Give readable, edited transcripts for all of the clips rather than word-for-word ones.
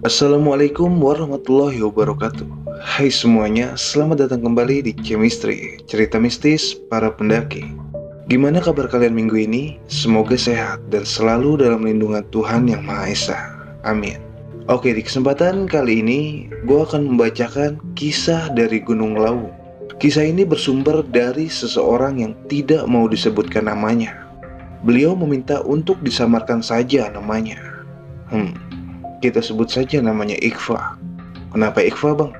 Assalamualaikum warahmatullahi wabarakatuh. Hai semuanya, selamat datang kembali di Chemistry, cerita mistis para pendaki. Gimana kabar kalian minggu ini? Semoga sehat dan selalu dalam lindungan Tuhan Yang Maha Esa. Amin. Oke, di kesempatan kali ini gue akan membacakan kisah dari Gunung Lawu. Kisah ini bersumber dari seseorang yang tidak mau disebutkan namanya. Beliau meminta untuk disamarkan saja namanya. Kita sebut saja namanya Iqfa. Kenapa Iqfa, bang?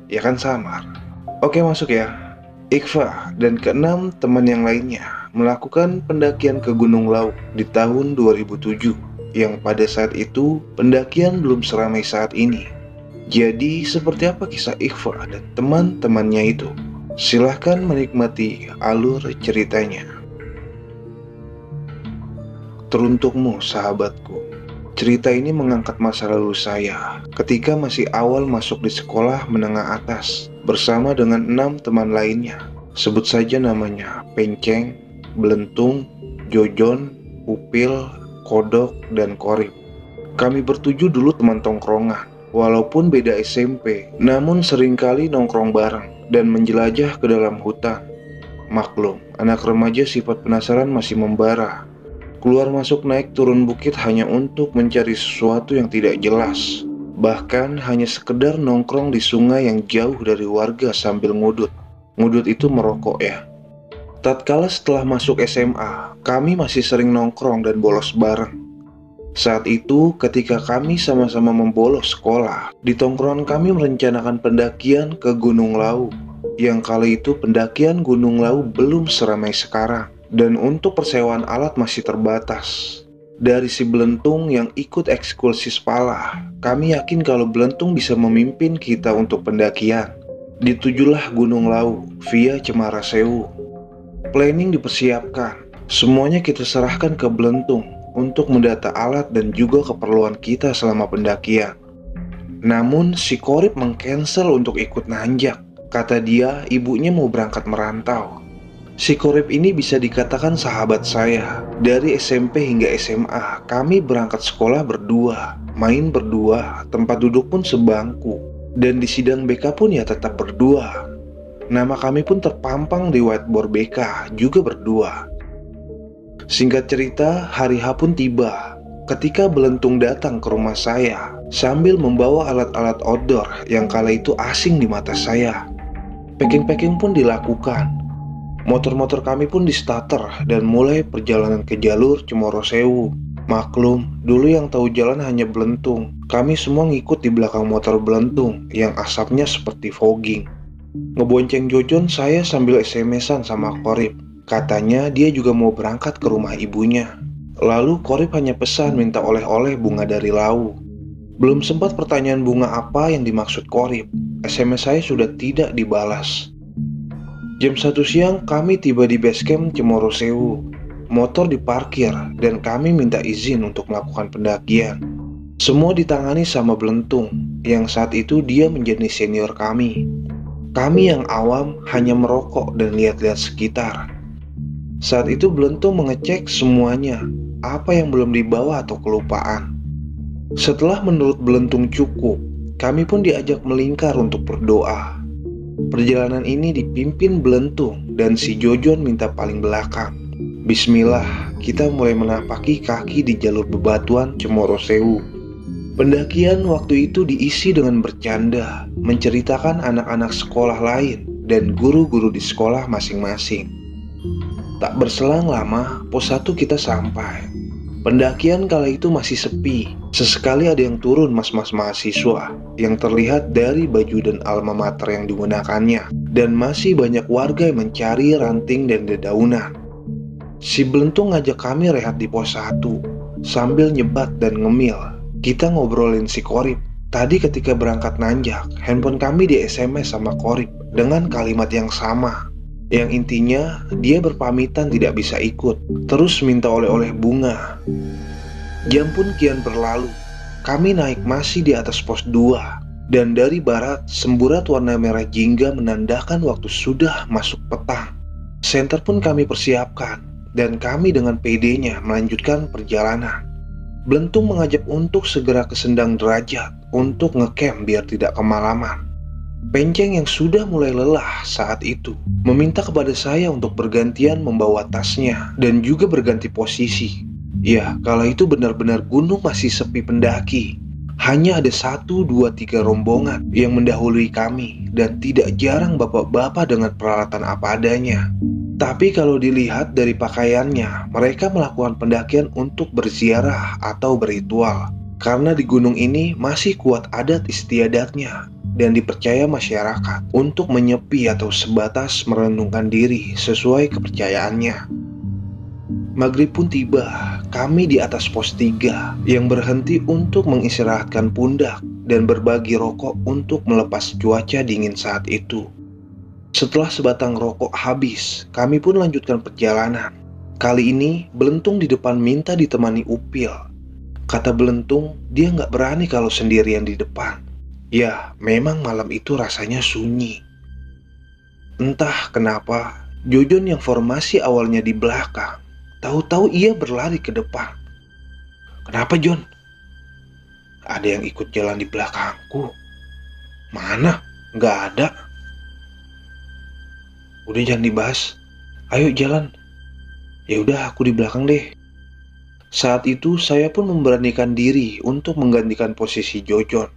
Ya kan samar. Oke, masuk ya. Iqfa dan keenam teman yang lainnya melakukan pendakian ke Gunung Lawu di tahun 2007, yang pada saat itu pendakian belum seramai saat ini. Jadi seperti apa kisah Iqfa dan teman-temannya itu? Silahkan menikmati alur ceritanya. Teruntukmu, sahabatku. Cerita ini mengangkat masa lalu saya ketika masih awal masuk di sekolah menengah atas bersama dengan 6 teman lainnya. Sebut saja namanya Penceng, Belentung, Jojon, Upil, Kodok, dan Korip. Kami bertujuh dulu teman tongkrongan, walaupun beda SMP, namun seringkali nongkrong bareng dan menjelajah ke dalam hutan. Maklum, anak remaja sifat penasaran masih membara. Keluar masuk naik turun bukit hanya untuk mencari sesuatu yang tidak jelas. Bahkan hanya sekedar nongkrong di sungai yang jauh dari warga sambil ngudut. Ngudut itu merokok ya. Tatkala setelah masuk SMA, kami masih sering nongkrong dan bolos bareng. Saat itu ketika kami sama-sama membolos sekolah, di tongkrongan kami merencanakan pendakian ke Gunung Lawu. Yang kala itu pendakian Gunung Lawu belum seramai sekarang. Dan untuk persewaan alat masih terbatas. Dari si Belentung yang ikut ekskursi Spala, kami yakin kalau Belentung bisa memimpin kita untuk pendakian. Ditujulah Gunung Lawu via Cemara Sewu. Planning dipersiapkan. Semuanya kita serahkan ke Belentung untuk mendata alat dan juga keperluan kita selama pendakian. Namun si Korip mengcancel untuk ikut nanjak. Kata dia ibunya mau berangkat merantau. Si Korip ini bisa dikatakan sahabat saya. Dari SMP hingga SMA, kami berangkat sekolah berdua, main berdua, tempat duduk pun sebangku. Dan di sidang BK pun ya tetap berdua. Nama kami pun terpampang di whiteboard BK, juga berdua. Singkat cerita, hari H pun tiba. Ketika Belentung datang ke rumah saya, sambil membawa alat-alat outdoor yang kala itu asing di mata saya. Packing-packing pun dilakukan. Motor-motor kami pun di-starter dan mulai perjalanan ke jalur Cemoro Sewu. Maklum, dulu yang tahu jalan hanya Belentung. Kami semua ngikut di belakang motor Belentung yang asapnya seperti fogging. Ngebonceng Jojon saya sambil SMS-an sama Korip. Katanya dia juga mau berangkat ke rumah ibunya. Lalu Korip hanya pesan minta oleh-oleh bunga dari Lawu. Belum sempat pertanyaan bunga apa yang dimaksud Korip, SMS saya sudah tidak dibalas. Jam 1 siang kami tiba di base camp Cemoro Sewu. Motor diparkir dan kami minta izin untuk melakukan pendakian. Semua ditangani sama Belentung, yang saat itu dia menjadi senior kami. Kami yang awam hanya merokok dan lihat-lihat sekitar. Saat itu Belentung mengecek semuanya, apa yang belum dibawa atau kelupaan. Setelah menurut Belentung cukup, kami pun diajak melingkar untuk berdoa. Perjalanan ini dipimpin Belentung dan si Jojon minta paling belakang. Bismillah, kita mulai menapaki kaki di jalur bebatuan Cemoro Sewu. Pendakian waktu itu diisi dengan bercanda, menceritakan anak-anak sekolah lain dan guru-guru di sekolah masing-masing. Tak berselang lama, pos 1 kita sampai. Pendakian kala itu masih sepi. Sesekali ada yang turun mas-mas mahasiswa yang terlihat dari baju dan alma mater yang digunakannya. Dan masih banyak warga yang mencari ranting dan dedaunan. Si Belentung ngajak kami rehat di pos 1 sambil nyebat dan ngemil. Kita ngobrolin si Korip. Tadi ketika berangkat nanjak, handphone kami di SMS sama Korip dengan kalimat yang sama. Yang intinya dia berpamitan tidak bisa ikut, terus minta oleh-oleh bunga. Jam pun kian berlalu. Kami naik masih di atas pos 2. Dan dari barat, semburat warna merah jingga menandakan waktu sudah masuk petang. Senter pun kami persiapkan, dan kami dengan PD-nya melanjutkan perjalanan. Belentung mengajak untuk segera ke Sendang Derajat untuk ngecamp biar tidak kemalaman. Penceng yang sudah mulai lelah saat itu meminta kepada saya untuk bergantian membawa tasnya dan juga berganti posisi. Ya, kala itu benar-benar gunung masih sepi pendaki. Hanya ada 1, 2, 3 rombongan yang mendahului kami, dan tidak jarang bapak-bapak dengan peralatan apa adanya. Tapi kalau dilihat dari pakaiannya, mereka melakukan pendakian untuk berziarah atau berritual. Karena di gunung ini masih kuat adat istiadatnya, dan dipercaya masyarakat untuk menyepi atau sebatas merenungkan diri sesuai kepercayaannya. Maghrib pun tiba, kami di atas pos 3 yang berhenti untuk mengistirahatkan pundak dan berbagi rokok untuk melepas cuaca dingin saat itu. Setelah sebatang rokok habis, kami pun lanjutkan perjalanan. Kali ini, Belentung di depan minta ditemani Upil. Kata Belentung, dia nggak berani kalau sendirian di depan. Ya, memang malam itu rasanya sunyi. Entah kenapa, Jojon yang formasi awalnya di belakang, tahu-tahu ia berlari ke depan. Kenapa, Jon? Ada yang ikut jalan di belakangku. Mana? Nggak ada. Udah jangan dibahas. Ayo jalan. Ya udah, aku di belakang deh. Saat itu saya pun memberanikan diri untuk menggantikan posisi Jojon.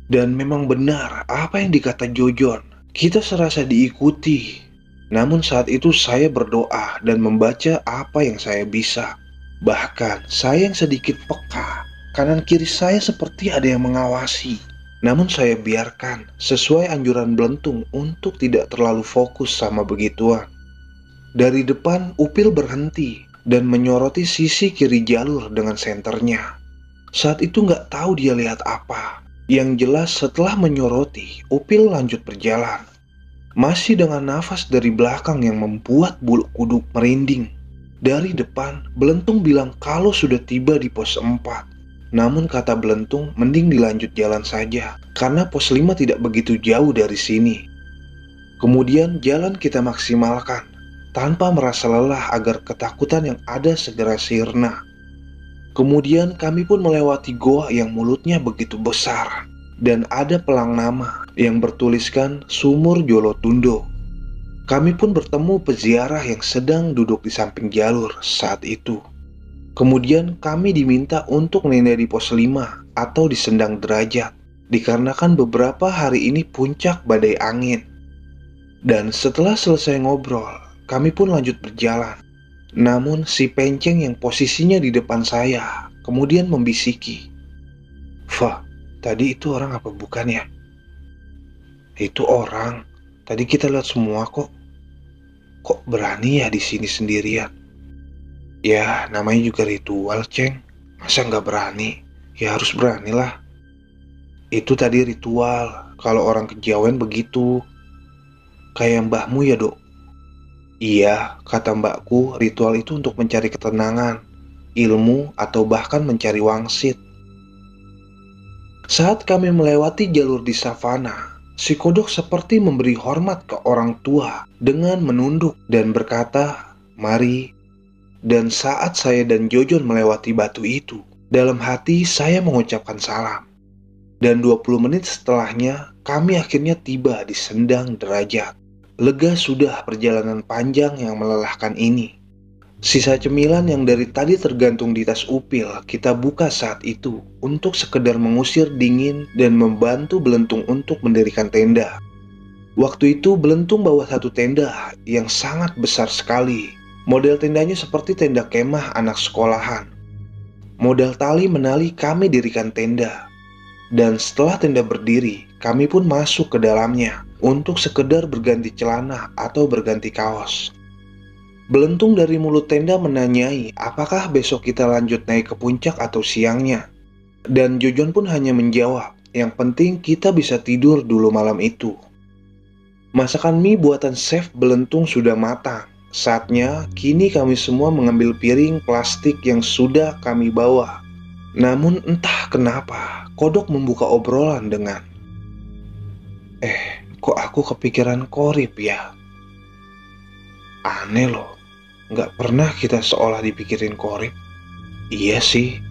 Dan memang benar apa yang dikata Jojon. Kita serasa diikuti. Namun saat itu saya berdoa dan membaca apa yang saya bisa. Bahkan saya yang sedikit peka, kanan kiri saya seperti ada yang mengawasi. Namun saya biarkan sesuai anjuran Belentung untuk tidak terlalu fokus sama begituan. Dari depan Upil berhenti dan menyoroti sisi kiri jalur dengan senternya. Saat itu nggak tahu dia lihat apa. Yang jelas setelah menyoroti, Upil lanjut berjalan. Masih dengan nafas dari belakang yang membuat bulu kuduk merinding. Dari depan, Belentung bilang kalau sudah tiba di pos 4. Namun kata Belentung mending dilanjut jalan saja, karena pos 5 tidak begitu jauh dari sini. Kemudian jalan kita maksimalkan, tanpa merasa lelah agar ketakutan yang ada segera sirna. Kemudian kami pun melewati goa yang mulutnya begitu besar, dan ada pelang nama yang bertuliskan Sumur Jolotundo. Kami pun bertemu peziarah yang sedang duduk di samping jalur saat itu. Kemudian kami diminta untuk menindai di pos 5 atau di Sendang Derajat, dikarenakan beberapa hari ini puncak badai angin. Dan setelah selesai ngobrol, kami pun lanjut berjalan. Namun si Penceng yang posisinya di depan saya kemudian membisiki, "Fa, tadi itu orang apa bukan ya?" "Itu orang. Tadi kita lihat semua kok. Kok berani ya di sini sendirian?" "Ya, namanya juga ritual, Ceng. Masa nggak berani? Ya harus beranilah." "Itu tadi ritual. Kalau orang kejawen begitu. Kayak mbahmu ya, Dok." "Iya, kata mbakku, ritual itu untuk mencari ketenangan, ilmu, atau bahkan mencari wangsit." Saat kami melewati jalur di savana, si kodok seperti memberi hormat ke orang tua dengan menunduk dan berkata, "Mari." Dan saat saya dan Jojon melewati batu itu, dalam hati saya mengucapkan salam. Dan 20 menit setelahnya, kami akhirnya tiba di Sendang Derajat. Lega sudah perjalanan panjang yang melelahkan ini. Sisa cemilan yang dari tadi tergantung di tas Upil kita buka saat itu untuk sekedar mengusir dingin dan membantu Belentung untuk mendirikan tenda. Waktu itu Belentung bawa satu tenda yang sangat besar sekali. Model tendanya seperti tenda kemah anak sekolahan. Modal tali menali kami dirikan tenda. Dan setelah tenda berdiri, kami pun masuk ke dalamnya untuk sekedar berganti celana atau berganti kaos. Belentung dari mulut tenda menanyai apakah besok kita lanjut naik ke puncak atau siangnya. Dan Jojon pun hanya menjawab, yang penting kita bisa tidur dulu malam itu. Masakan mie buatan chef Belentung sudah matang. Saatnya kini kami semua mengambil piring plastik yang sudah kami bawa. Namun entah kenapa, kodok membuka obrolan dengan, "Kok aku kepikiran Korip ya?" Aneh loh, gak pernah kita seolah dipikirin Korip. Iya sih,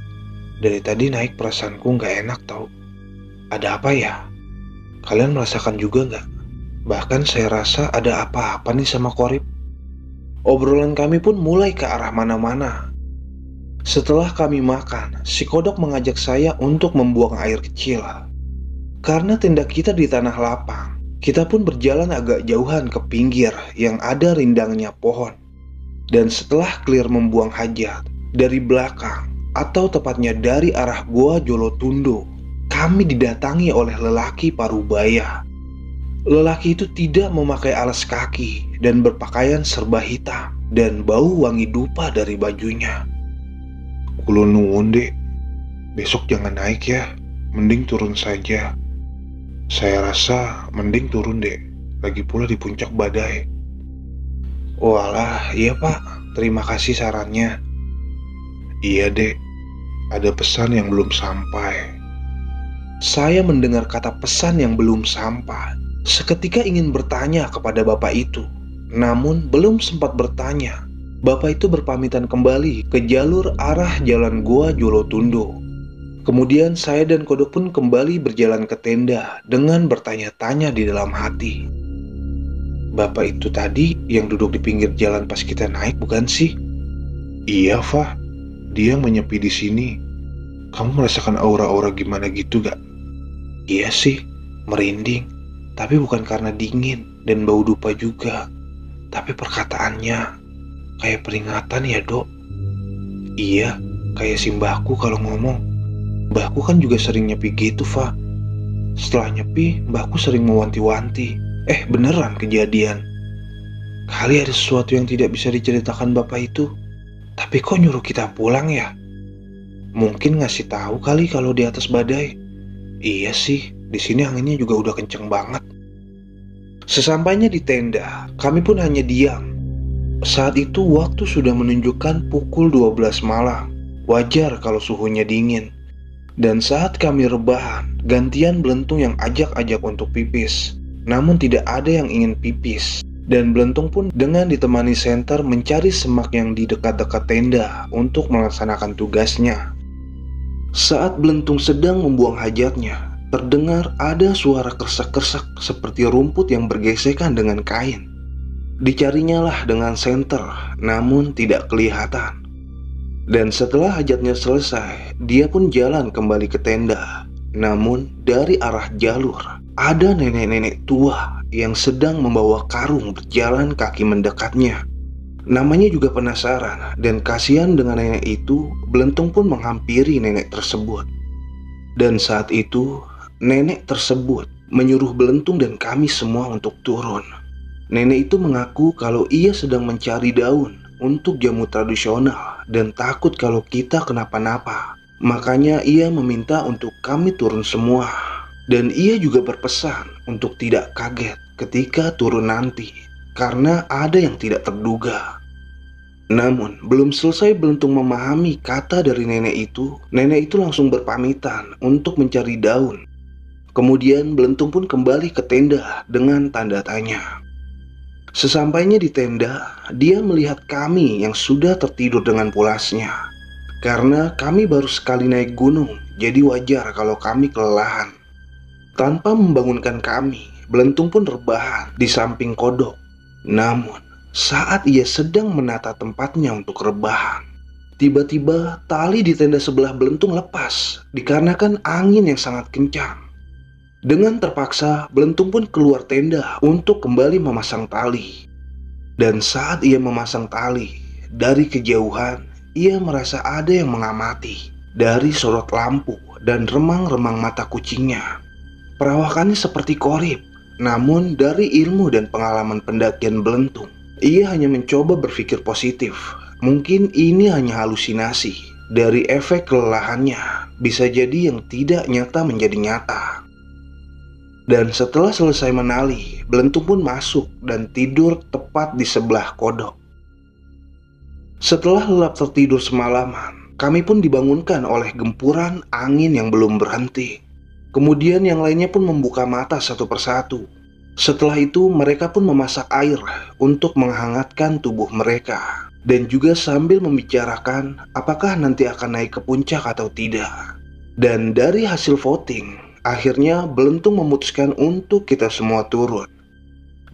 dari tadi naik perasaanku gak enak tau. Ada apa ya? Kalian merasakan juga nggak? Bahkan saya rasa ada apa-apa nih sama Korip. Obrolan kami pun mulai ke arah mana-mana. Setelah kami makan, si kodok mengajak saya untuk membuang air kecil. Karena tenda kita di tanah lapang, kita pun berjalan agak jauhan ke pinggir yang ada rindangnya pohon. Dan setelah clear membuang hajat, dari belakang, atau tepatnya dari arah Goa Jolotundo, kami didatangi oleh lelaki parubaya. Lelaki itu tidak memakai alas kaki dan berpakaian serba hitam dan bau wangi dupa dari bajunya. Kulo nuwun dek, besok jangan naik ya, mending turun saja. Saya rasa mending turun dek, lagi pula di puncak badai. Walah, iya pak, terima kasih sarannya. Iya dek, ada pesan yang belum sampai. Saya mendengar kata pesan yang belum sampai. Seketika ingin bertanya kepada bapak itu, namun belum sempat bertanya. Bapak itu berpamitan kembali ke jalur arah jalan Goa Jolotundo. Kemudian saya dan kodok pun kembali berjalan ke tenda dengan bertanya-tanya di dalam hati. Bapak itu tadi yang duduk di pinggir jalan pas kita naik bukan sih? Iya, Fah. Dia yang menyepi di sini. Kamu merasakan aura-aura gimana gitu gak? Iya sih, merinding. Tapi bukan karena dingin dan bau dupa juga. Tapi perkataannya kayak peringatan ya dok. Iya, kayak si mbahku kalau ngomong. Mbahku kan juga sering nyepi gitu, Fa. Setelah nyepi, mbahku sering mewanti-wanti. Beneran kejadian. Kali ada sesuatu yang tidak bisa diceritakan bapak itu. Tapi kok nyuruh kita pulang ya? Mungkin ngasih tahu kali kalau di atas badai. Iya sih, di sini anginnya juga udah kenceng banget. Sesampainya di tenda, kami pun hanya diam. Saat itu waktu sudah menunjukkan pukul 12 malam. Wajar kalau suhunya dingin. Dan saat kami rebahan, gantian Belentung yang ajak-ajak untuk pipis. Namun tidak ada yang ingin pipis. Dan Belentung pun dengan ditemani Senter mencari semak yang di dekat-dekat tenda untuk melaksanakan tugasnya. Saat Belentung sedang membuang hajatnya, terdengar ada suara kersak-kersak seperti rumput yang bergesekan dengan kain. Dicarinya lah dengan Senter, namun tidak kelihatan. Dan setelah hajatnya selesai, dia pun jalan kembali ke tenda. Namun dari arah jalur, ada nenek-nenek tua yang sedang membawa karung berjalan kaki mendekatnya. Namanya juga penasaran dan kasihan dengan nenek itu, Belentung pun menghampiri nenek tersebut. Dan saat itu, nenek tersebut menyuruh Belentung dan kami semua untuk turun. Nenek itu mengaku kalau ia sedang mencari daun untuk jamu tradisional dan takut kalau kita kenapa-napa. Makanya ia meminta untuk kami turun semua. Dan ia juga berpesan untuk tidak kaget ketika turun nanti, karena ada yang tidak terduga. Namun belum selesai Belentung memahami kata dari nenek itu langsung berpamitan untuk mencari daun. Kemudian Belentung pun kembali ke tenda dengan tanda tanya. Sesampainya di tenda, dia melihat kami yang sudah tertidur dengan pulasnya. Karena kami baru sekali naik gunung, jadi wajar kalau kami kelelahan. Tanpa membangunkan kami, Belentung pun rebahan di samping kodok. Namun, saat ia sedang menata tempatnya untuk rebahan, tiba-tiba tali di tenda sebelah Belentung lepas dikarenakan angin yang sangat kencang. Dengan terpaksa, Belentung pun keluar tenda untuk kembali memasang tali. Dan saat ia memasang tali, dari kejauhan, ia merasa ada yang mengamati dari sorot lampu dan remang-remang mata kucingnya. Perawakannya seperti Korip, namun dari ilmu dan pengalaman pendakian Belentung, ia hanya mencoba berpikir positif. Mungkin ini hanya halusinasi dari efek kelelahannya, bisa jadi yang tidak nyata menjadi nyata. Dan setelah selesai menali, Belentung pun masuk dan tidur tepat di sebelah kodok. Setelah lelap tertidur semalaman, kami pun dibangunkan oleh gempuran angin yang belum berhenti. Kemudian yang lainnya pun membuka mata satu persatu. Setelah itu mereka pun memasak air untuk menghangatkan tubuh mereka. Dan juga sambil membicarakan apakah nanti akan naik ke puncak atau tidak. Dan dari hasil voting, Akhirnya Belentung memutuskan untuk kita semua turun.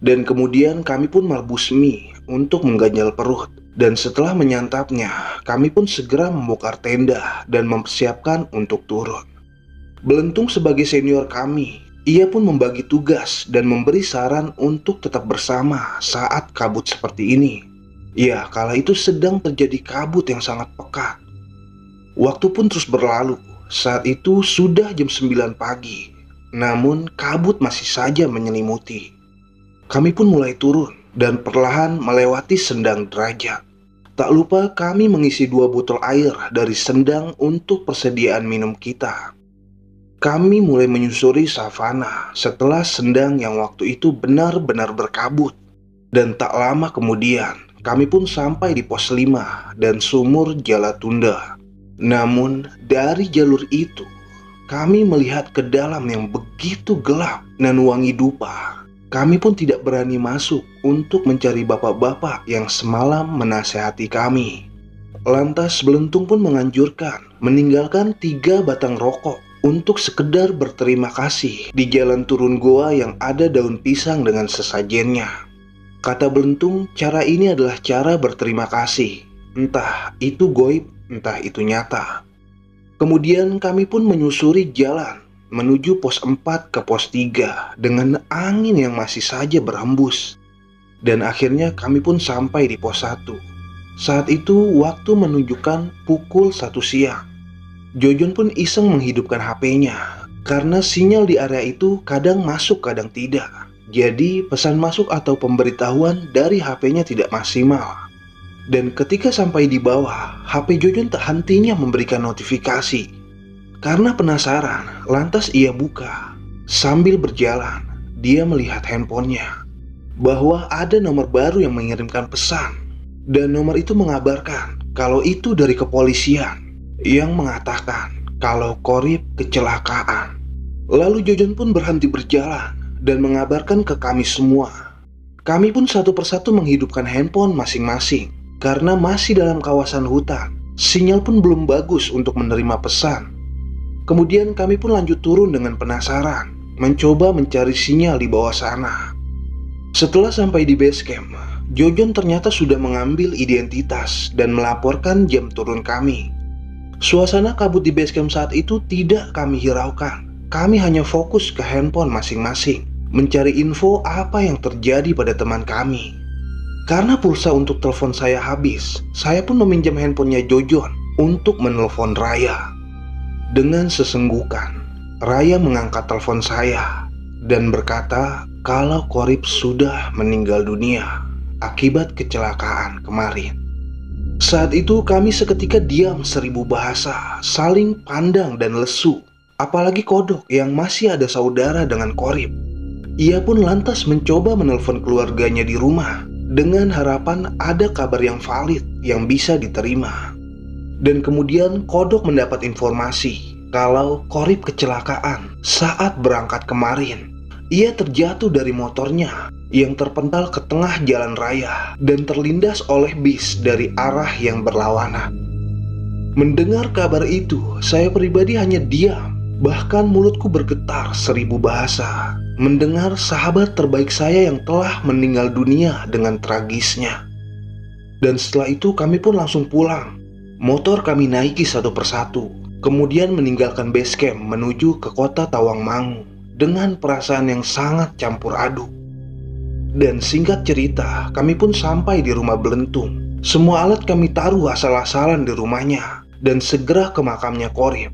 Dan kemudian kami pun merebus mie untuk mengganjal perut. Dan setelah menyantapnya, kami pun segera membongkar tenda dan mempersiapkan untuk turun. Belentung sebagai senior kami, ia pun membagi tugas dan memberi saran untuk tetap bersama saat kabut seperti ini. Ya, kala itu sedang terjadi kabut yang sangat pekat. Waktu pun terus berlalu. Saat itu sudah jam 9 pagi. Namun kabut masih saja menyelimuti. Kami pun mulai turun dan perlahan melewati Sendang Derajat. Tak lupa kami mengisi 2 botol air dari Sendang untuk persediaan minum kita. Kami mulai menyusuri savana setelah Sendang yang waktu itu benar-benar berkabut. Dan tak lama kemudian kami pun sampai di pos 5 dan sumur Jalatunda. Namun dari jalur itu kami melihat ke dalam yang begitu gelap dan wangi dupa. Kami pun tidak berani masuk untuk mencari bapak-bapak yang semalam menasehati kami. Lantas Belentung pun menganjurkan meninggalkan 3 batang rokok untuk sekedar berterima kasih di jalan turun goa yang ada daun pisang dengan sesajennya. Kata Belentung, cara ini adalah cara berterima kasih. Entah itu goib, entah itu nyata. Kemudian kami pun menyusuri jalan menuju pos 4 ke pos 3 dengan angin yang masih saja berhembus. Dan akhirnya kami pun sampai di pos 1. Saat itu waktu menunjukkan pukul 1 siang. Jojon pun iseng menghidupkan HP-nya karena sinyal di area itu kadang masuk kadang tidak. Jadi pesan masuk atau pemberitahuan dari HP-nya tidak maksimal. Dan ketika sampai di bawah, HP Jojon tak hentinya memberikan notifikasi. Karena penasaran, lantas ia buka. Sambil berjalan, dia melihat handphonenya bahwa ada nomor baru yang mengirimkan pesan. Dan nomor itu mengabarkan kalau itu dari kepolisian yang mengatakan kalau Qorib kecelakaan. Lalu Jojon pun berhenti berjalan dan mengabarkan ke kami semua. Kami pun satu persatu menghidupkan handphone masing-masing. Karena masih dalam kawasan hutan, sinyal pun belum bagus untuk menerima pesan. Kemudian kami pun lanjut turun dengan penasaran, mencoba mencari sinyal di bawah sana. Setelah sampai di base camp, Jojon ternyata sudah mengambil identitas dan melaporkan jam turun kami. Suasana kabut di base camp saat itu tidak kami hiraukan. Kami hanya fokus ke handphone masing-masing, mencari info apa yang terjadi pada teman kami. Karena pulsa untuk telepon saya habis, saya pun meminjam handphonenya Jojon untuk menelpon Raya. Dengan sesenggukan, Raya mengangkat telepon saya dan berkata kalau Qorib sudah meninggal dunia akibat kecelakaan kemarin. Saat itu kami seketika diam 1000 bahasa, saling pandang dan lesu. Apalagi Kodok yang masih ada saudara dengan Qorib. Ia pun lantas mencoba menelpon keluarganya di rumah dengan harapan ada kabar yang valid yang bisa diterima. Dan kemudian Kodok mendapat informasi kalau Qorib kecelakaan saat berangkat kemarin. Ia terjatuh dari motornya yang terpental ke tengah jalan raya dan terlindas oleh bis dari arah yang berlawanan. Mendengar kabar itu, saya pribadi hanya diam. Bahkan mulutku bergetar 1000 bahasa mendengar sahabat terbaik saya yang telah meninggal dunia dengan tragisnya. Dan setelah itu kami pun langsung pulang. Motor kami naiki satu persatu, kemudian meninggalkan base camp menuju ke kota Tawangmangu dengan perasaan yang sangat campur aduk. Dan singkat cerita, kami pun sampai di rumah Belentung. Semua alat kami taruh asal-asalan di rumahnya dan segera ke makamnya Qorib.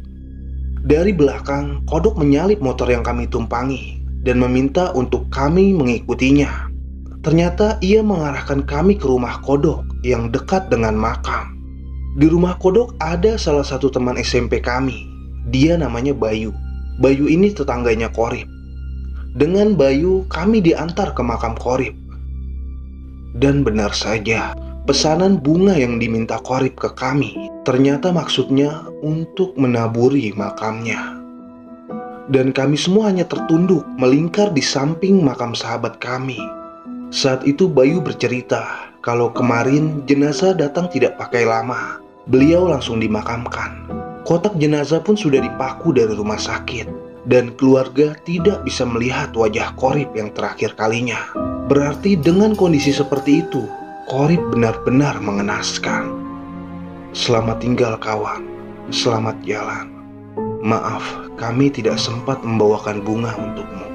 Dari belakang, Kodok menyalip motor yang kami tumpangi dan meminta untuk kami mengikutinya. Ternyata ia mengarahkan kami ke rumah Kodok yang dekat dengan makam. Di rumah Kodok ada salah satu teman SMP kami. Dia namanya Bayu. Bayu ini tetangganya Qorib. Dengan Bayu, kami diantar ke makam Qorib. Dan benar saja, pesanan bunga yang diminta Qorib ke kami ternyata maksudnya untuk menaburi makamnya. Dan kami semua hanya tertunduk melingkar di samping makam sahabat kami. Saat itu Bayu bercerita kalau kemarin jenazah datang tidak pakai lama. Beliau langsung dimakamkan. Kotak jenazah pun sudah dipaku dari rumah sakit. dan keluarga tidak bisa melihat wajah Qorib yang terakhir kalinya. Berarti dengan kondisi seperti itu, Qorib benar-benar mengenaskan. Selamat tinggal kawan, selamat jalan. Maaf, kami tidak sempat membawakan bunga untukmu.